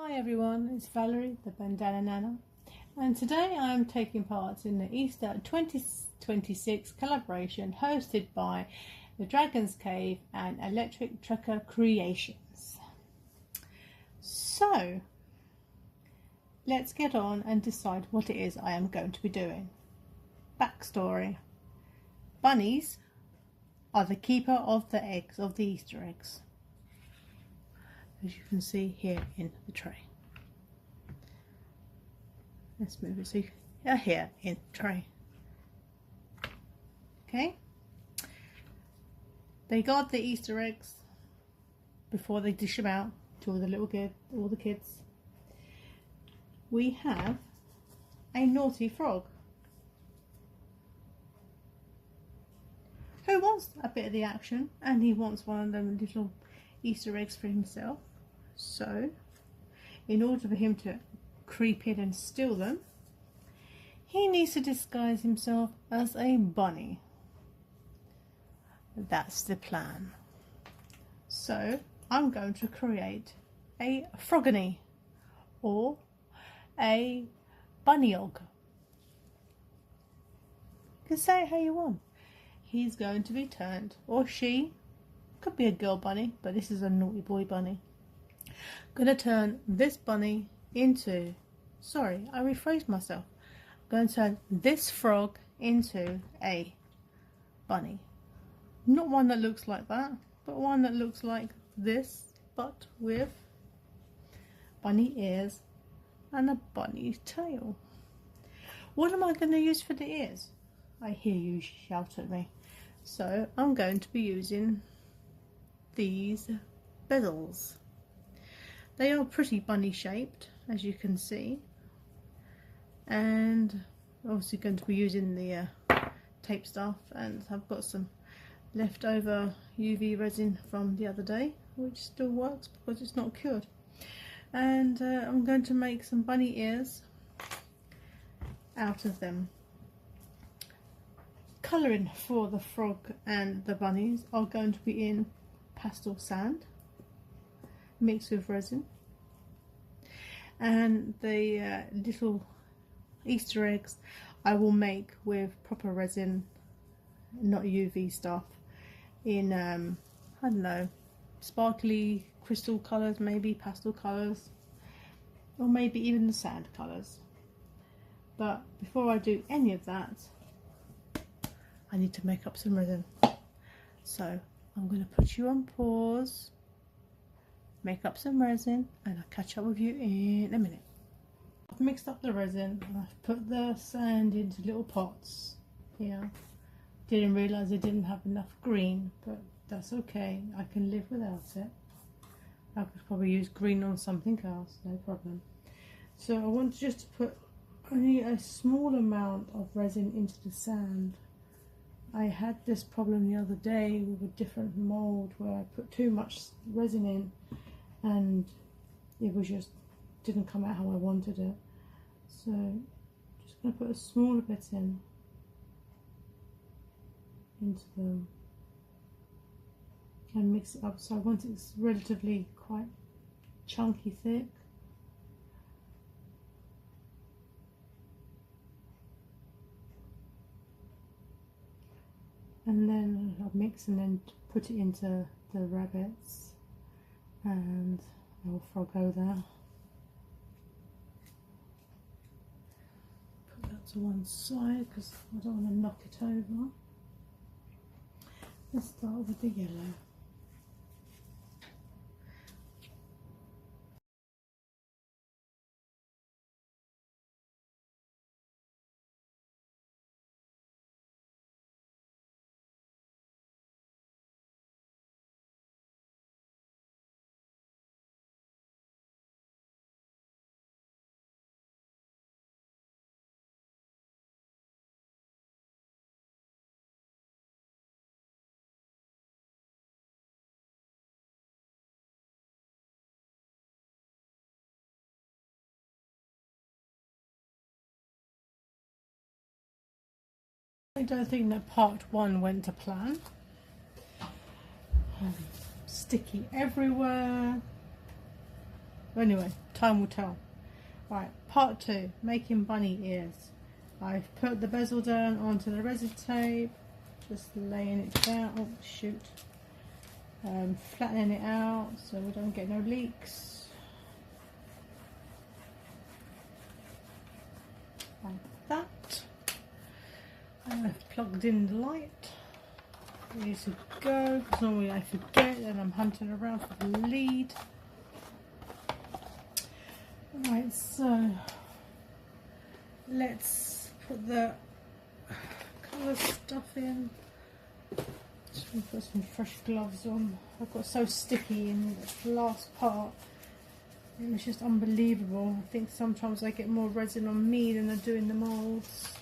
Hi everyone, it's Valerie, the Bandana Nana, and today I am taking part in the Easter 2026 collaboration hosted by the Dragon's Cave and Electric Trekker Creations. So, let's get on and decide what it is I am going to be doing. Backstory. Bunnies are the keeper of the eggs, of the Easter eggs, as you can see here in the tray. Let's move it so you are here in the tray. Okay, they guard the Easter eggs before they dish them out to all the kids. We have a naughty frog who wants a bit of the action, and he wants one of them little Easter eggs for himself. So, in order for him to creep in and steal them, he needs to disguise himself as a bunny. That's the plan. So, I'm going to create a frogany or a bunnyog. You can say it how you want. He's going to be turned, or she, could be a girl bunny, but this is a naughty boy bunny. I'm going to turn this bunny into, sorry, I rephrased myself. I'm going to turn this frog into a bunny. Not one that looks like that, but one that looks like this, but with bunny ears and a bunny tail. What am I going to use for the ears? I hear you shout at me. So I'm going to be using these bezels. They are pretty bunny shaped, as you can see, and obviously going to be using the tape stuff, and I've got some leftover UV resin from the other day which still works because it's not cured, and I'm going to make some bunny ears out of them. Colouring for the frog and the bunnies are going to be in pastel sand mixed with resin, and the little Easter eggs I will make with proper resin, not UV stuff, in I don't know, sparkly crystal colours, maybe pastel colours, or maybe even the sand colours. But before I do any of that, I need to make up some resin. So I'm going to put you on pause, make up some resin, and I'll catch up with you in a minute. I've mixed up the resin and I've put the sand into little pots here. Didn't realise I didn't have enough green, but that's okay, I can live without it. I could probably use green on something else, no problem. So I want just to put only a small amount of resin into the sand. I had this problem the other day with a different mould where I put too much resin in and it was just didn't come out how I wanted it. So just going to put a smaller bit into them and mix it up. So I want it relatively quite chunky thick. And then I'll mix and then put it into the rabbits and our froggo there. Put that to one side because I don't want to knock it over. Let's start with the yellow. I don't think that part one went to plan. Sticky everywhere. Anyway, time will tell. Right, part 2, making bunny ears. I've put the bezel down onto the resin tape, just laying it down. Oh shoot. Flattening it out so we don't get no leaks. Like that. And I've plugged in the light. Ready to go, because normally I forget and I'm hunting around for the lead. Right, so let's put the colour stuff in. Just gonna put some fresh gloves on. I got so sticky in the last part. It was just unbelievable. I think sometimes I get more resin on me than I do in the moulds.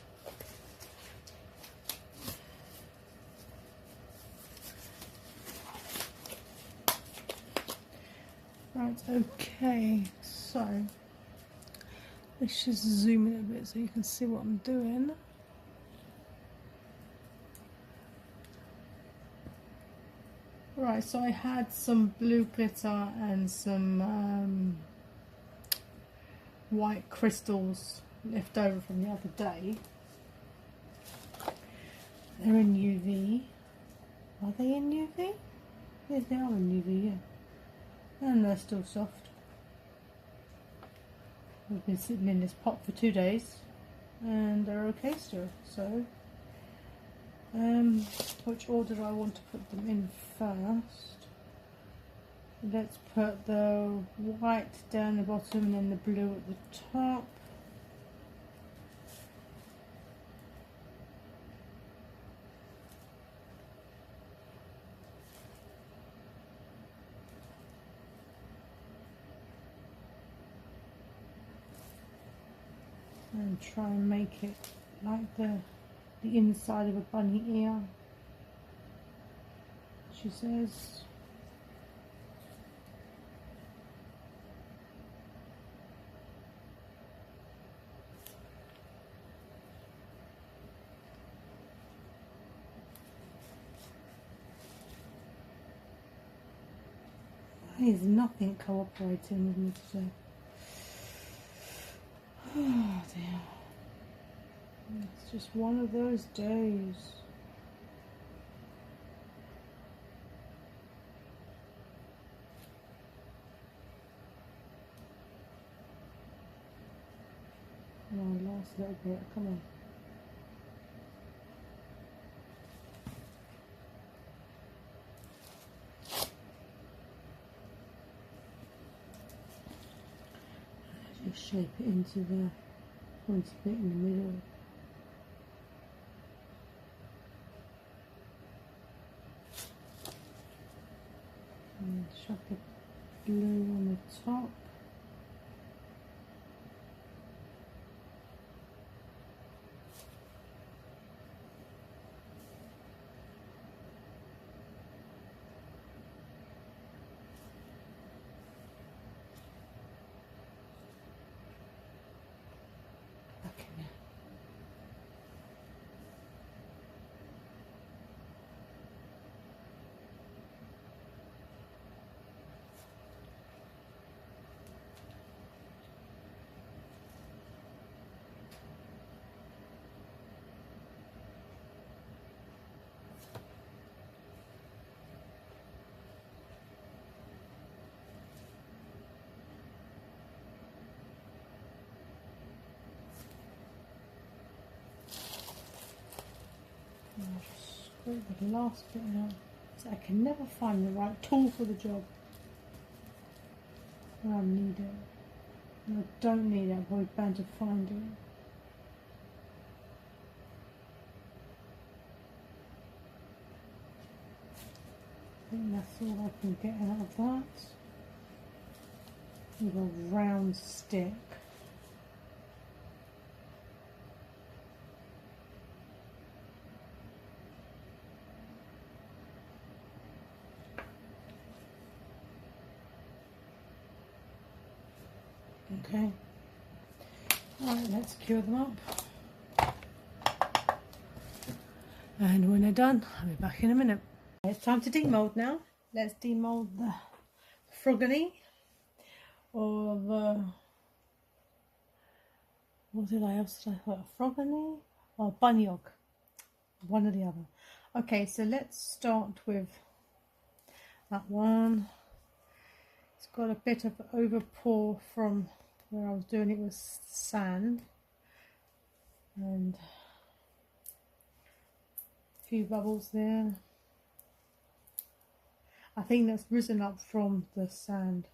Right, okay, so let's just zoom in a bit so you can see what I'm doing. Right, so I had some blue glitter and some white crystals left over from the other day. They're in UV. Are they in UV? Yes, they are in UV, yeah. And they're still soft. We've been sitting in this pot for 2 days and they're okay still. So which order do I want to put them in first? Let's put the white down the bottom and then the blue at the top. And try and make it like the inside of a bunny ear, she says. There's nothing cooperating with me today. Oh dear. It's just one of those days. Oh, last little bit, come on. Just shape it into the pointy bit in the middle. And chuck the blue on the top. I'll just screw the last bit out. So I can never find the right tool for the job. When I need it. When I don't need it, I'm probably bound to find it. I think that's all I can get out of that. With a round stick. Okay, alright, let's cure them up. And when they're done, I'll be back in a minute. It's time to demold now. Let's demold the frogany. of what did I else did I put? A frog in there? Or bunyog. One or the other. Okay, so let's start with that one. It's got a bit of overpour from where I was doing it with sand. And a few bubbles there. I think that's risen up from the sand.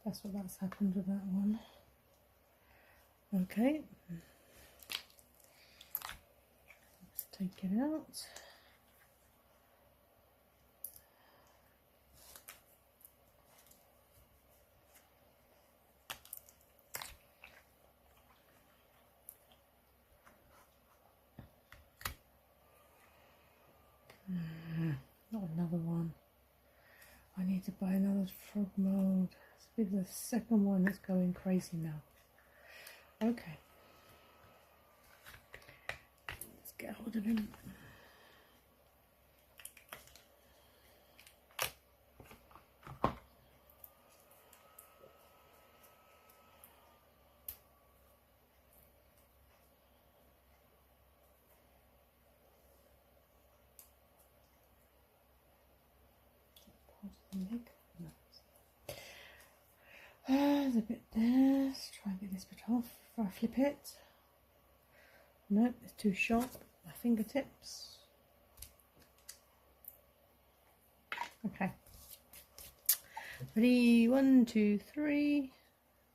That's what's happened with that one. Okay. Let's take it out. Not another one. I need to buy another frog mold. This is the second one that's going crazy now. Okay. Let's get hold of him. There's a bit there. Let's try and get this bit off before I flip it. Nope, it's too sharp. My fingertips. Okay. Ready? 1, 2, 3.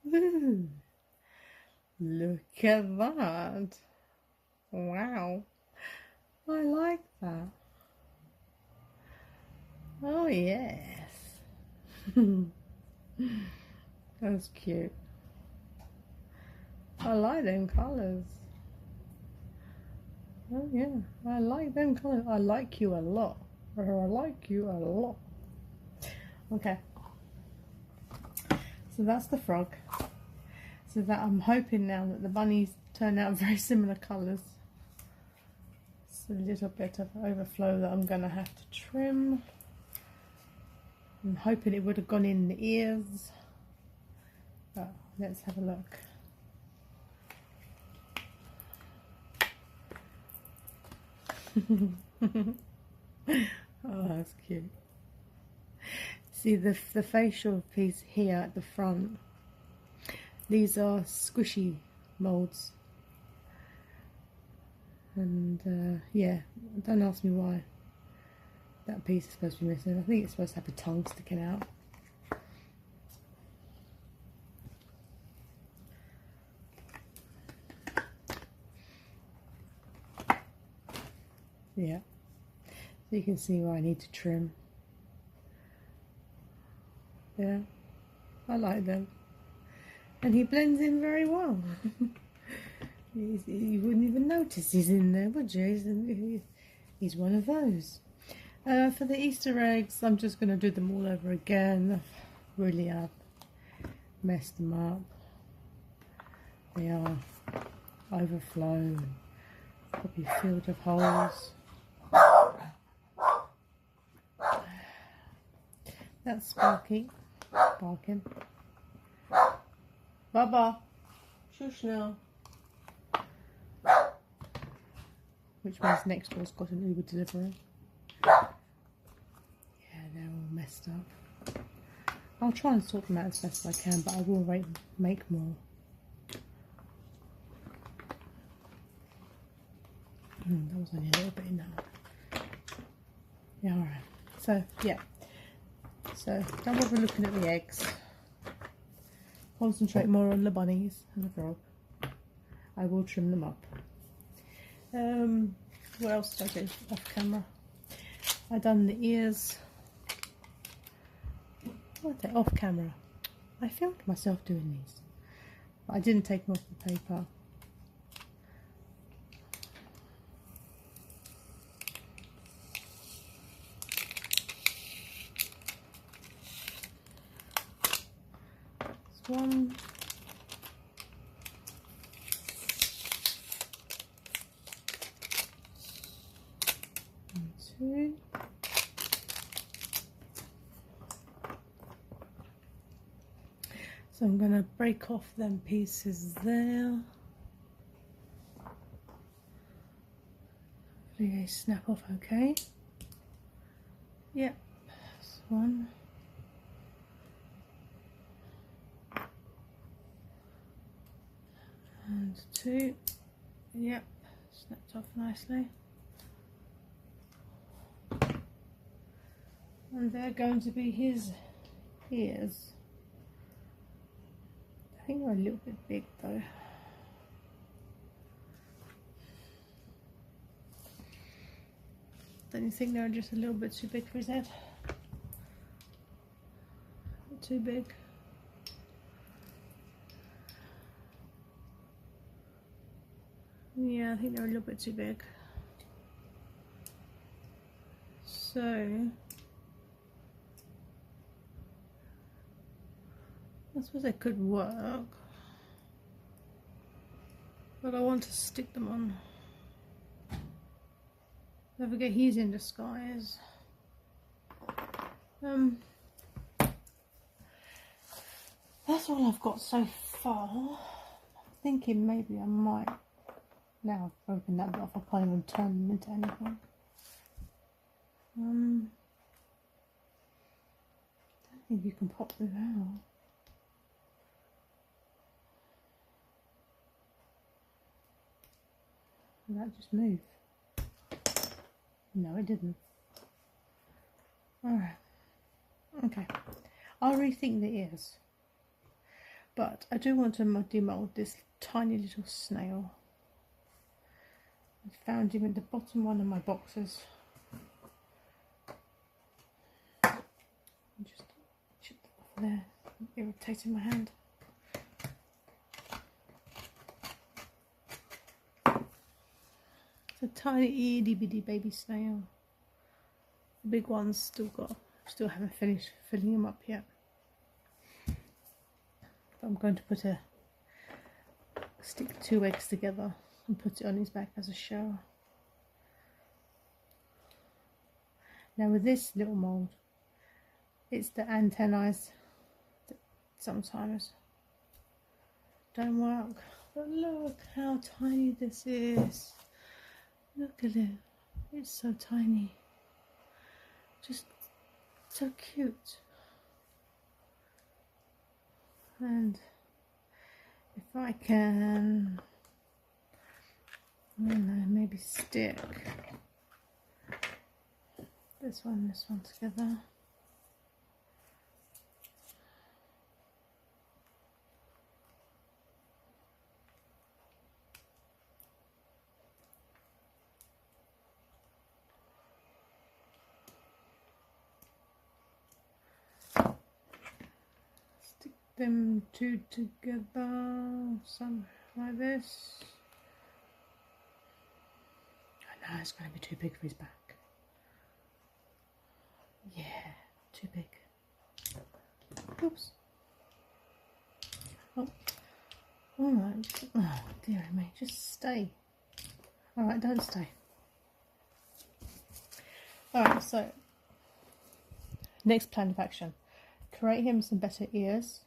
Woo! Look at that. Wow. I like that. Oh yes. That's cute. I like them colours. Oh yeah, I like them colours. I like you a lot. I like you a lot. Okay. So that's the frog. So that I'm hoping now that the bunnies turn out very similar colours. It's a little bit of overflow that I'm going to have to trim. I'm hoping it would have gone in the ears. But let's have a look. Oh, that's cute. See the facial piece here at the front. These are squishy molds. And yeah, don't ask me why that piece is supposed to be missing. I think it's supposed to have a tongue sticking out. Yeah, so you can see where I need to trim. Yeah, I like them. And he blends in very well. You wouldn't even notice he's in there, would you? He's one of those. For the Easter eggs, I'm just going to do them all over again. Really have messed them up. They are overflown, probably filled with holes. That's Sparky barking. Baba, shush now. Which means next door's got an Uber delivery. Yeah, they're all messed up. I'll try and sort them out as best as I can, but I will make more. That was only a little bit enough. Yeah, alright. So, yeah. So, don't bother looking at the eggs. Concentrate more on the bunnies and the frog. I will trim them up. What else did I do off camera? I done the ears. What did I off camera? I filmed myself doing these, but I didn't take them off the paper. This one. Two. So I'm going to break off them pieces there. Hopefully they snap off okay. Yep, that's one. And two. Yep, snapped off nicely. And they're going to be his ears. I think they're a little bit big though. Don't you think they're just a little bit too big for his head? Too big. Yeah, I think they're a little bit too big. So I suppose they could work, but I want to stick them on. Don't forget he's in disguise. That's all I've got so far. I'm thinking maybe I might, now I've broken that bit off, I can't even turn them into anything. I don't think you can pop them out. Did that just move? No, it didn't. Alright. Okay. I'll rethink the ears. But I do want to demold this tiny little snail. I found him at the bottom one of my boxes. Just chip that off there. Irritating my hand. It's a tiny itty bitty baby snail. The big ones still haven't finished filling them up yet. But I'm going to stick 2 eggs together and put it on his back as a show. Now with this little mould, it's the antennae that sometimes don't work. But look how tiny this is. Look at it. It's so tiny. Just so cute. And if I can, I don't know, maybe stick this one together. Them two together, something like this. I know it's going to be too big for his back. Yeah, too big. Oops. Oh, alright. Oh, dear me, just stay. Alright, don't stay. Alright, so next plan of action. Create him some better ears.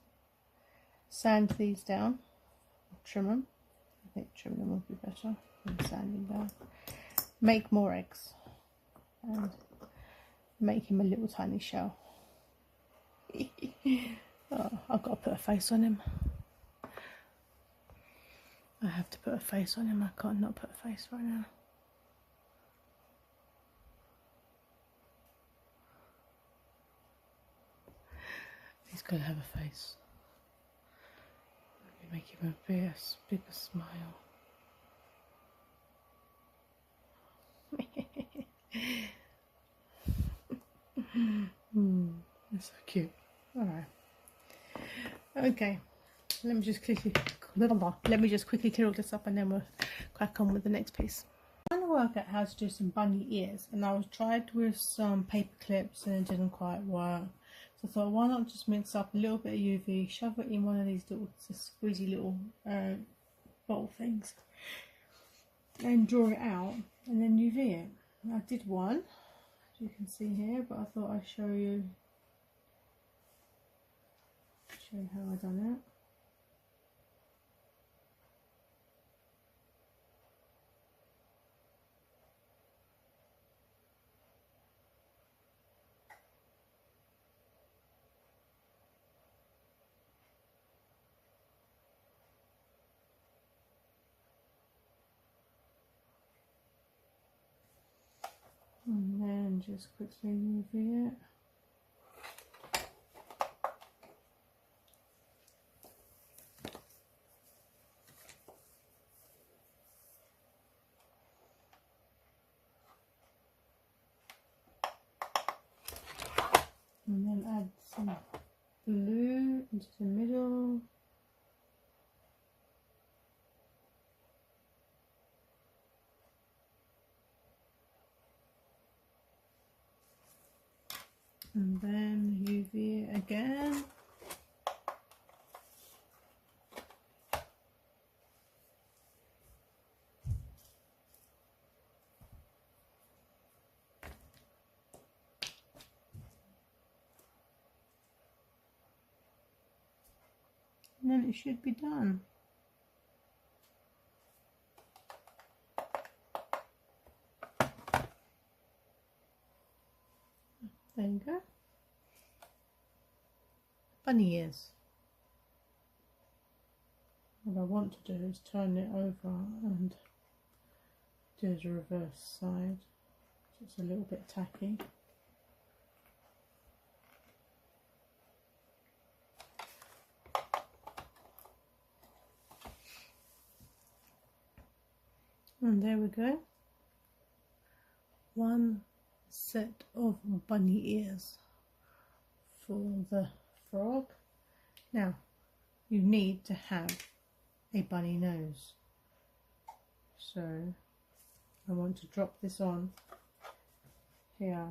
Sand these down, trim them. I think trimming them would be better than sanding down. Make more eggs and make him a little tiny shell. Oh, I've got to put a face on him. I have to put a face on him. I can't not put a face right now. He's got to have a face. Make him a bigger smile. That's so cute. Alright. Okay. Let me just quickly clear all this up and then we'll crack on with the next piece. I'm trying to work out how to do some bunny ears, and I was tried with some paper clips and it didn't quite work. So I thought, why not just mix up a little bit of UV, shove it in one of these little squeezy little bottle things and draw it out and then UV it. I did one, as you can see here, but I thought I'd show you show you how I done it. And then just quickly UV it. And then add some blue into the middle. And then UV it again. And then it should be done. There you go. Bunny ears. What I want to do is turn it over and do the reverse side. It's a little bit tacky. And there we go. One set of bunny ears for the frog. Now you need to have a bunny nose, so I want to drop this on here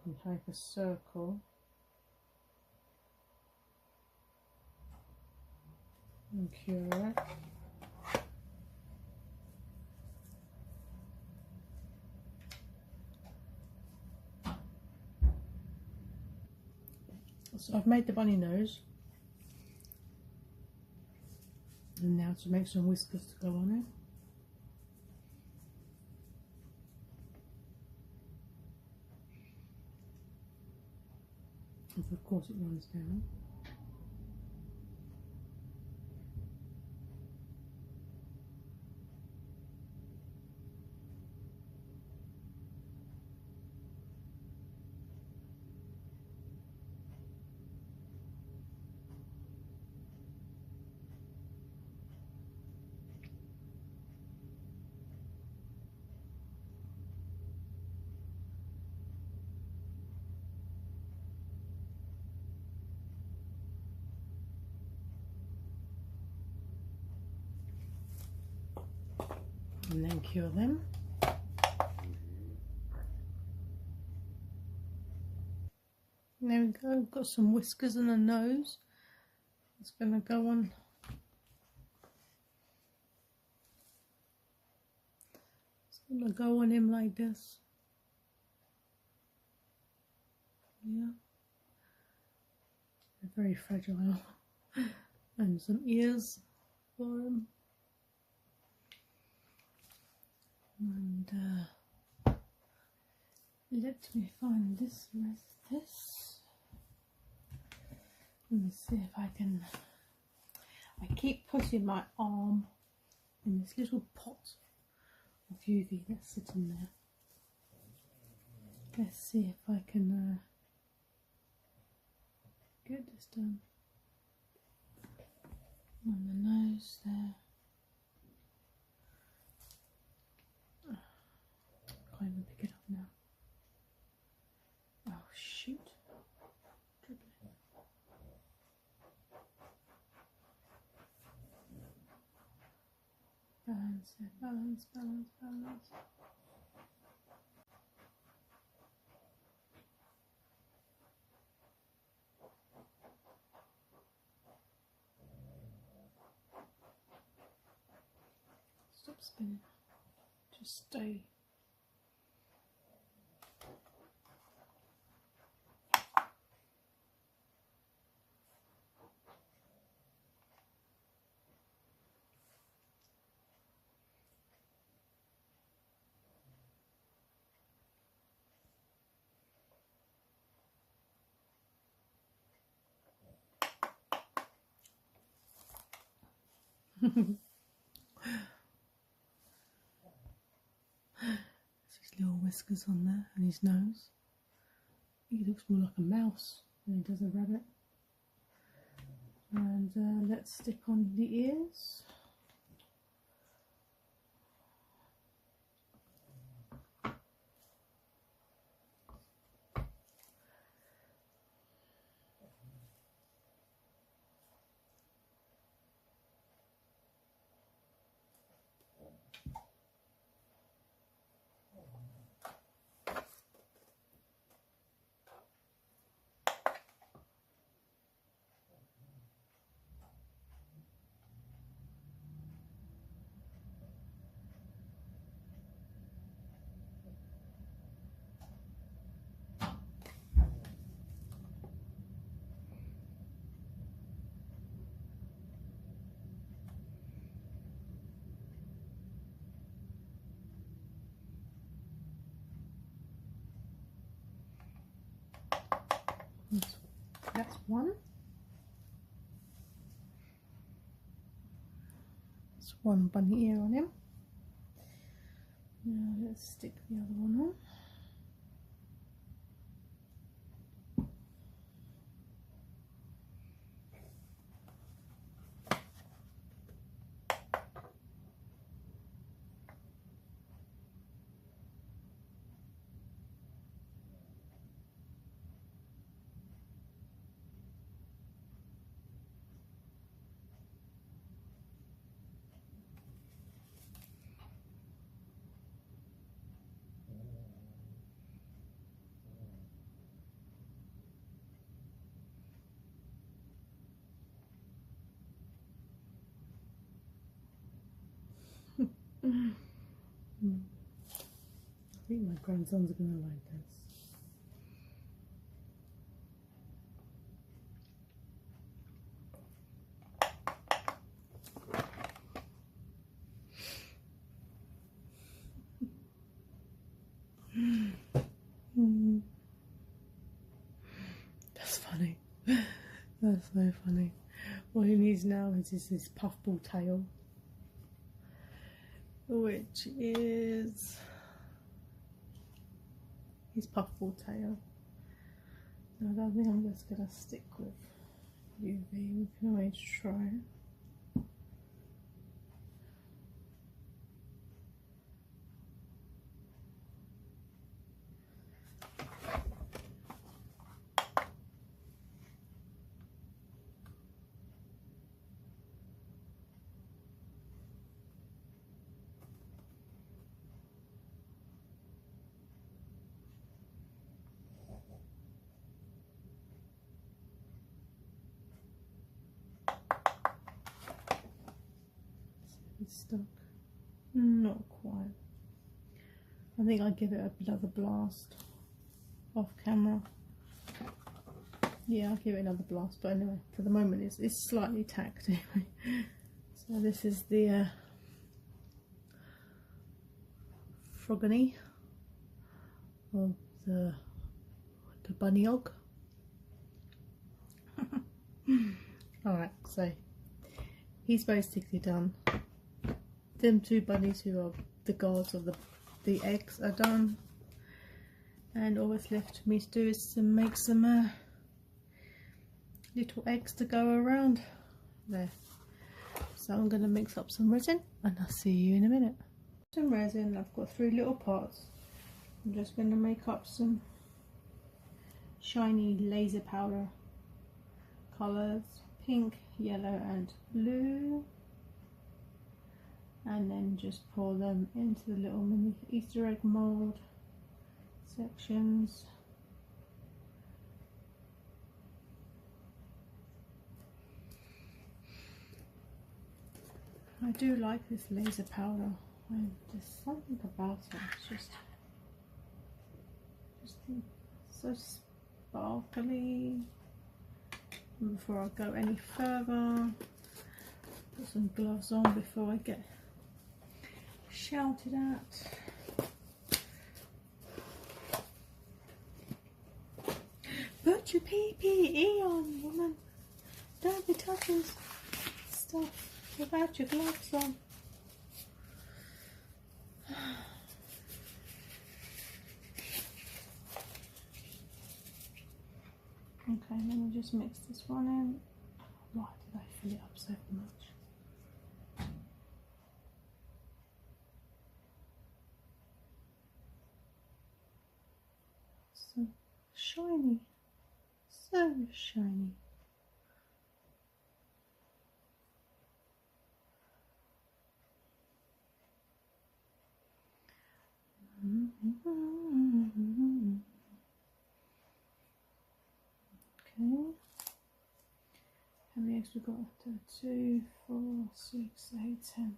and make a circle and cure it. So I've made the bunny nose, and now to make some whiskers to go on it. And of course it runs down. And then cure them. There we go, got some whiskers and a nose. It's going to go on. It's going to go on him like this. Yeah. They're very fragile. And some ears for him. And let me find this. Where's this? Let me see if I can. I keep putting my arm in this little pot of UV that's sitting there. Let's see if I can get this done. On the nose there. Can't even pick it up now. Oh shoot. Balance it, balance, balance, balance. Stop spinning. Just stay. His little whiskers on there and his nose. He looks more like a mouse than he does a rabbit. And let's stick on the ears. That's one. That's one bunny ear on him. Now let's stick the other one on. I think my grandsons are going to like this. That's funny. That's so funny. What he needs now is this puffball tail, which is his puffball tail. I don't think I'm just gonna stick with UV. We can always try. It's stuck. Not quite. I think I'll give it another blast off camera. Yeah, I'll give it another blast, but anyway, for the moment it's slightly tacked anyway. So this is the frogony of the bunny og. Alright, so he's basically done. Them two bunnies who are the guards of the eggs are done, and all that's left for me to do is to make some little eggs to go around there. So I'm going to mix up some resin and I'll see you in a minute. Some resin, I've got 3 little pots. I'm just going to make up some shiny laser powder colours, pink, yellow and blue, and then just pour them into the little mini Easter egg mould sections. I do like this laser powder. There's something about it. It's just so sparkly. And before I go any further, put some gloves on before I get shouted at. Put your PPE on, woman. Don't be touching stuff. without your gloves on. Okay, let me just mix this one in. Why did I fill it up so much? So shiny, so shiny. Okay. How many eggs we got? 2, 4, 6, 8, 10.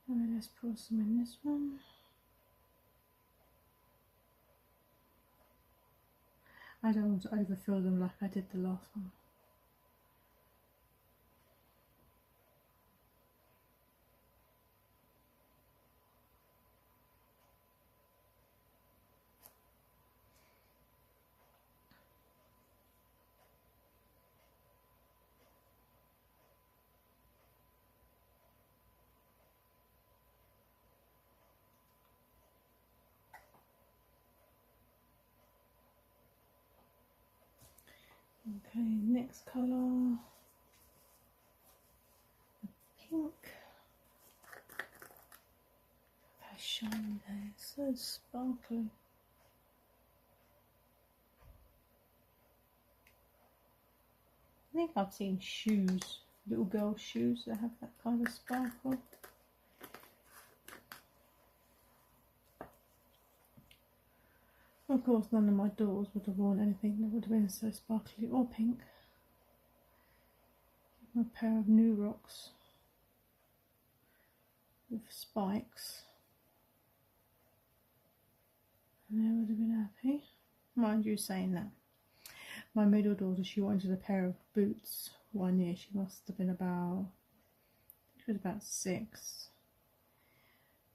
And then let's pour some in this one. I don't want to overfill them like I did the last one. Okay, next colour, pink. How shiny they are, so sparkly. I think I've seen shoes, little girl shoes that have that kind of sparkle. Of course, none of my daughters would have worn anything that would have been so sparkly or pink. A pair of new rocks with spikes, and they would have been happy. Mind you saying that, my middle daughter, she wanted a pair of boots 1 year. She must have been about, she was about 6.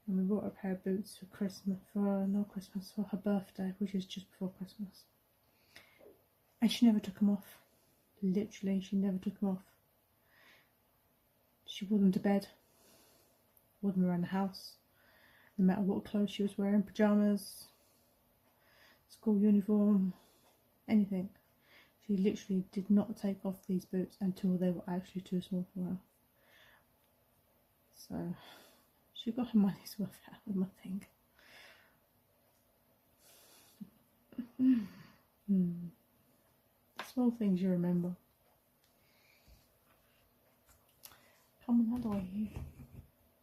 And we bought a pair of boots for Christmas, for her birthday, which is just before Christmas. And she never took them off. Literally, she never took them off. She wore them to bed, wore them around the house, no matter what clothes she was wearing, pyjamas, school uniform, anything. She literally did not take off these boots until they were actually too small for her. So she got her money's worth out of them, I think. Small things you remember. Come on, that way, you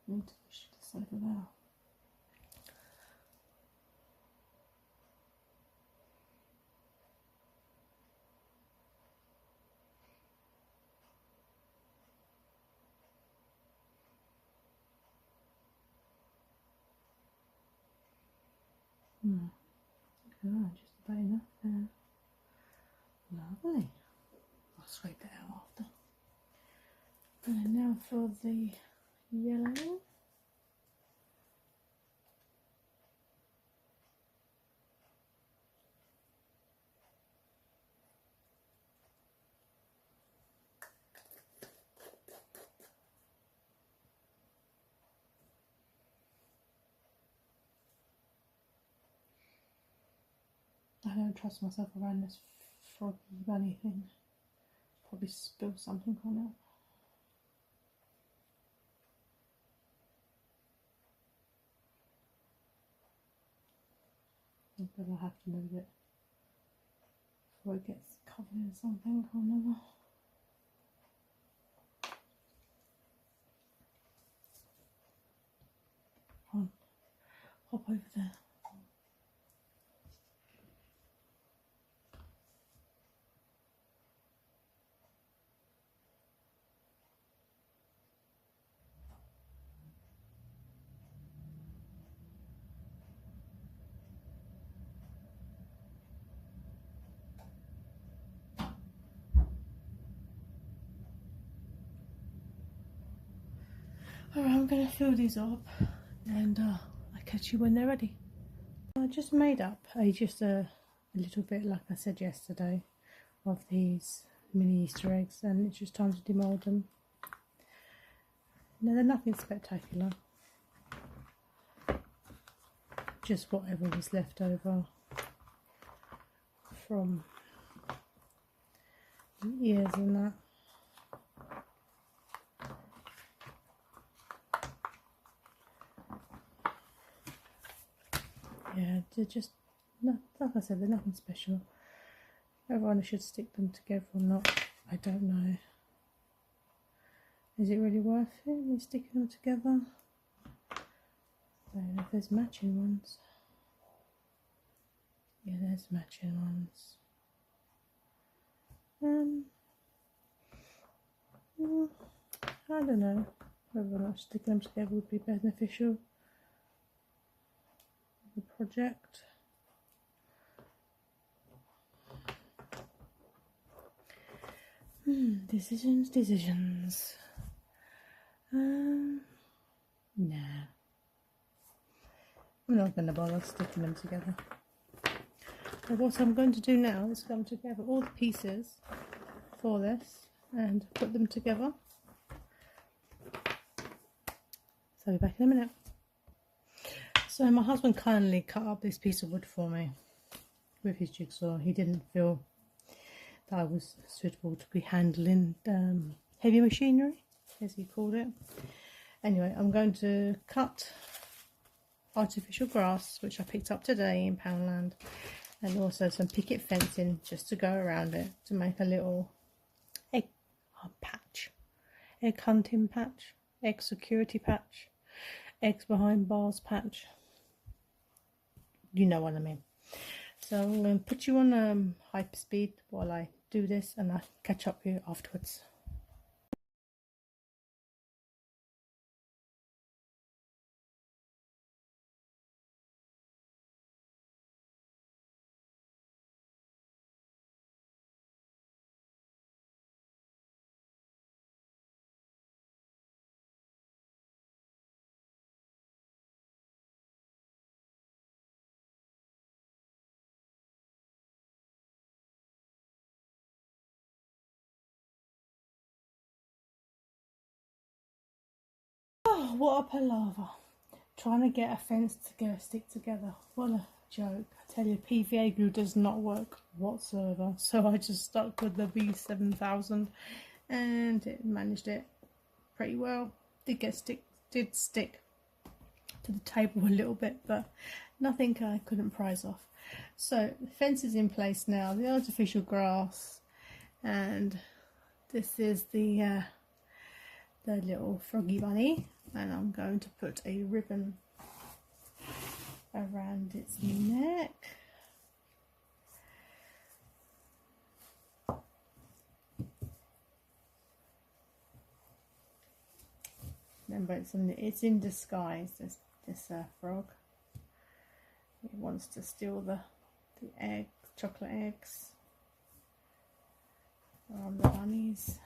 need to push this over there. Oh, just about enough there. Lovely. I'll scrape that out after. And now for the yellow. I don't trust myself around this froggy bunny thing. Probably spill something on it. But I'll have to move it before it gets covered in something or another. Come on, hop over there. Alright, I'm going to fill these up and I'll catch you when they're ready. I just made up just a little bit, like I said yesterday, of these mini Easter eggs, and it's just time to demold them. No, they're nothing spectacular. Just whatever was left over from the ears and that. Yeah, they're just, no, like I said, they're nothing special. Whether I should stick them together or not, I don't know. Is it really worth it, me sticking them together? I don't know if there's matching ones. Yeah, there's matching ones. I don't know whether or not sticking them together would be beneficial. The project. Decisions. Nah. I'm not going to bother sticking them together. But what I'm going to do now is come together all the pieces for this and put them together. So I'll be back in a minute. So my husband kindly cut up this piece of wood for me with his jigsaw. He didn't feel that I was suitable to be handling heavy machinery, as he called it. Anyway, I'm going to cut artificial grass, which I picked up today in Poundland, and also some picket fencing just to go around it to make a little egg patch, egg hunting patch, egg security patch, eggs behind bars patch. You know what I mean. So I'm going to put you on hyper speed while I do this, and I'll catch up with you afterwards. Oh, what a palaver. Trying to get a fence to stick together. What a joke. I tell you, PVA glue does not work whatsoever. So I just stuck with the V7000 and it managed it pretty well. Did stick to the table a little bit, but nothing I couldn't prise off. So the fence is in place now, the artificial grass, and this is the little froggy bunny, and I'm going to put a ribbon around its neck. Remember, it's in disguise, this frog. It wants to steal the egg, chocolate eggs from the bunnies.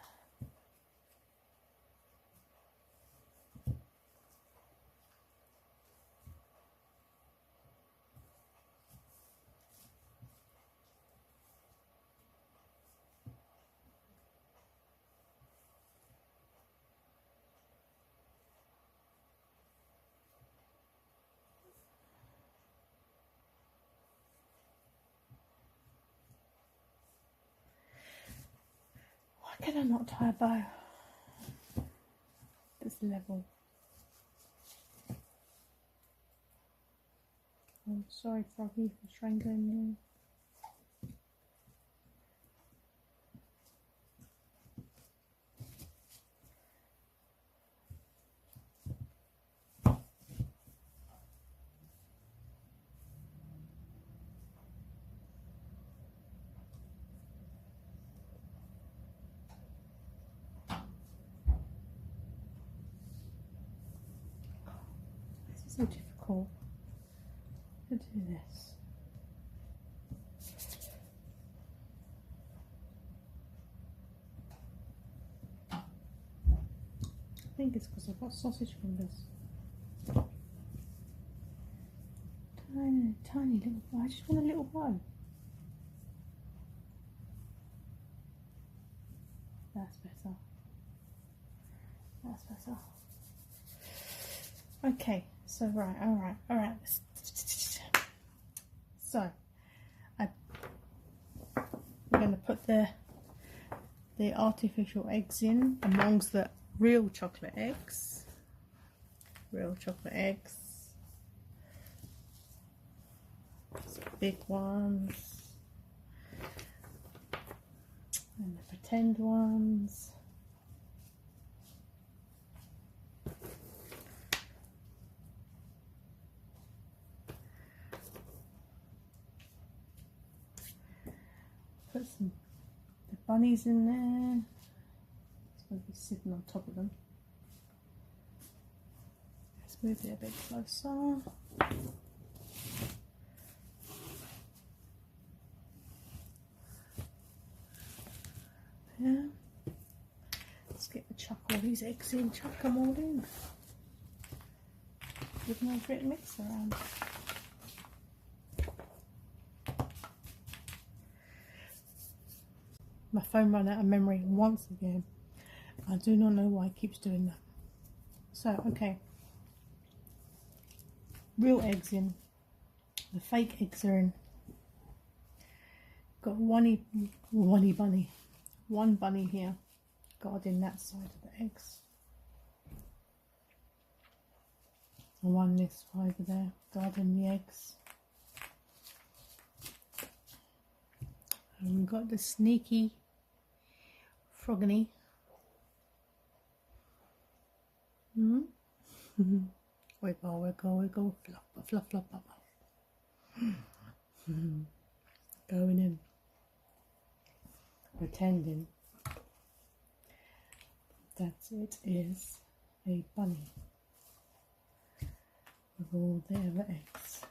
Why can I not tie a bow this level? I'm sorry, Froggy, for strangling you. This is so difficult to do this. I think it's because I've got sausage fingers. Tiny little bow. I just want a little bow. That's better. That's better. Okay, so right, all right. So we're going to put the artificial eggs in amongst the real chocolate eggs. Real chocolate eggs. Some big ones. And the pretend ones. Put some the bunnies in there. It's going to be sitting on top of them. Let's move it a bit closer. Yeah. Let's get the chuck all these eggs in, chuck them all in. Give them a great mix around. My phone ran out of memory once again. I do not know why it keeps doing that. So, okay. Real eggs in. The fake eggs are in. Got one bunny here. Guarding that side of the eggs. And one this over there. Guarding the eggs. And we've got the sneaky Frogany. Wiggle, wiggle, wiggle, flop, flop, flop, flop. Going in. Pretending that it is a bunny with all the other eggs.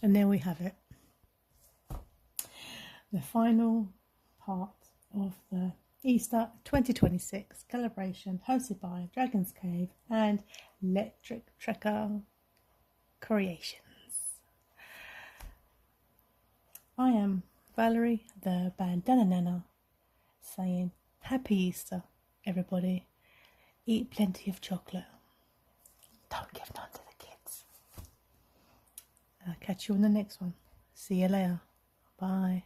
And there we have it. The final part of the Easter 2026 celebration hosted by Dragon's Cave and Electric Trekker Creations. I am Valerie, the Bandana Nana, saying Happy Easter, everybody. Eat plenty of chocolate. Don't give none to the kids. I'll catch you on the next one. See you later. Bye.